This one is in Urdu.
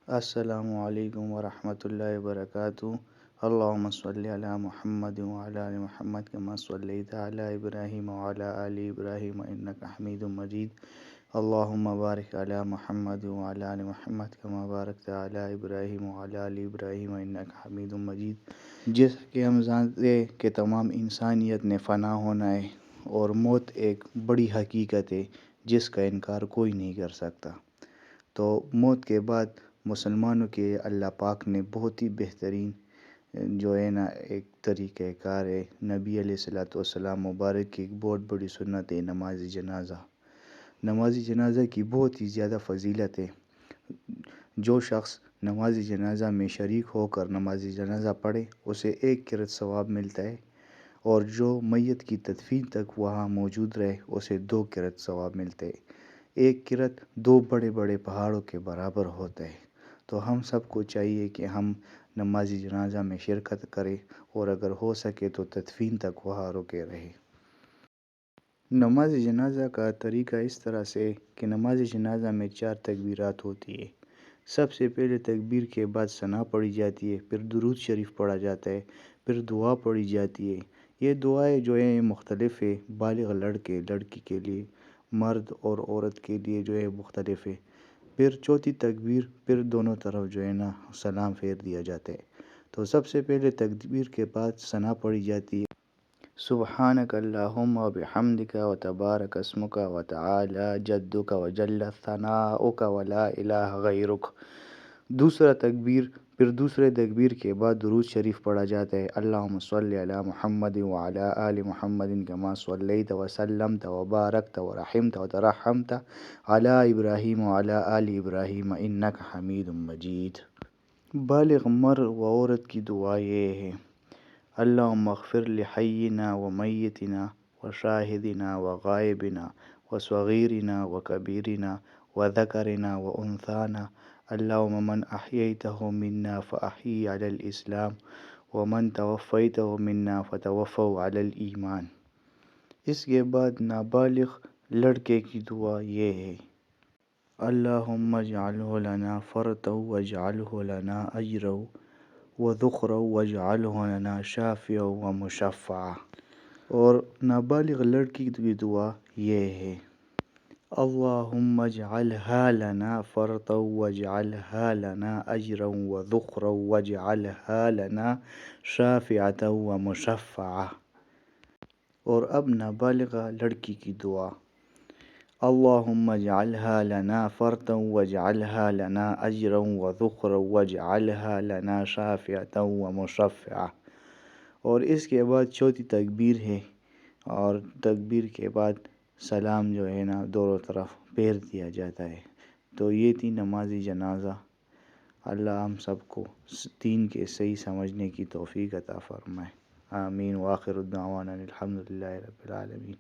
السلام علیکم ورحمۃ اللہ وبرکاتہ۔ اللہم صلی علی محمد وعلی آل محمد کما صلیت علی ابراہیم وعلی آل ابراہیم انک حمید مجید۔ اللہم بارک علی محمد وعلی آل محمد کما بارکت علی ابراہیم وعلی آل ابراہیم انک حمید مجید۔ جیسا کہ ہم جانتے ہیں کہ تمام انسانیت نے فنا ہونا ہے اور موت ایک بڑی حقیقت ہے جس کا انکار کوئی نہیں کر سکتا۔ تو موت کے بعد مسلمانوں کے اللہ پاک نے بہت ہی بہترین جو ہے نا ایک طریقہ کار ہے۔ نبی علیہ الصلوۃ والسلام مبارک کی ایک بہت بڑی سنت ہے نماز جنازہ۔ نماز جنازہ کی بہت ہی زیادہ فضیلت ہے۔ جو شخص نماز جنازہ میں شریک ہو کر نماز جنازہ پڑھے اسے 1 قرۃ ثواب ملتا ہے، اور جو میت کی تدفین تک وہاں موجود رہے اسے 2 قرۃ ثواب ملتے ہیں۔ 1 قرۃ 2 بڑے بڑے پہاڑوں کے برابر ہوتا ہے۔ تو ہم سب کو چاہیے کہ ہم نماز جنازہ میں شرکت کریں، اور اگر ہو سکے تو تدفین تک وہاں رکے رہے۔ نماز جنازہ کا طریقہ اس طرح سے کہ نماز جنازہ میں 4 تکبیرات ہوتی ہے۔ سب سے پہلے تکبیر کے بعد ثنا پڑھی جاتی ہے، پھر درود شریف پڑھا جاتا ہے، پھر دعا پڑھی جاتی ہے۔ یہ دعائیں جو ہیں مختلف ہے، بالغ لڑکے لڑکی کے لیے، مرد اور عورت کے لیے جو ہے مختلف ہے۔ پھر چوتھی تکبیر، پھر دونوں طرف جو ہے نا سلام پھیر دیا جاتا ہے۔ تو سب سے پہلے تکبیر کے بعد ثنا پڑھی جاتی ہے، سبحانک اللہم وبحمدک وتبارک اسمک وتعالی جدک وجل ثناؤک ولا الہ غیرک۔ دوسرا تکبیر، پھر دوسرے تکبیر کے بعد درود شریف پڑھا جاتا ہے، اللہم صلی علی محمد وعلی آل محمد کما صلیت وسلمت وبارکت ورحمت وترحمت علی ابراہیم وعلی آل ابراہیم انک حمید مجید۔ بالغ مرد و عورت کی دعا یہ ہے، اللہم اغفر لحینا ومیتنا وشاہدنا وغائبنا وصغیرنا وکبیرنا وذکرنا وانثانا، اللہم من احییتہ منا فاحیی علی الاسلام ومن توفیتہ منا فتوفہ علی الایمان۔ اس کے بعد نابالغ لڑکے کی دعا یہ ہے، اللہم اجعلہ لنا فرطا واجعلہ لنا اجرا وذخرا واجعلہ لنا شافعا ومشفعا۔ اور نابالغ لڑکی کی دعا یہ ہے، اللہم اجعلہا لنا فرطا واجعلہا لنا اجرا وذخرا واجعلہا لنا شافعة ومشفعة۔ اور اب نابالغہ لڑکی کی دعا، اللہم اجعلہا لنا فرطا واجعلہا لنا اجرا وذخرا واجعلہا لنا شافعة ومشفعة۔ اور اس کے بعد چوتھی تکبیر ہے، اور تکبیر کے بعد سلام جو ہے نا دونوں طرف پھیر دیا جاتا ہے۔ تو یہ تھی نماز جنازہ۔ اللہ ہم سب کو دین کے صحیح سمجھنے کی توفیق عطا فرمائے، آمین۔ وآخر دعوانا الحمد للہ رب العالمین۔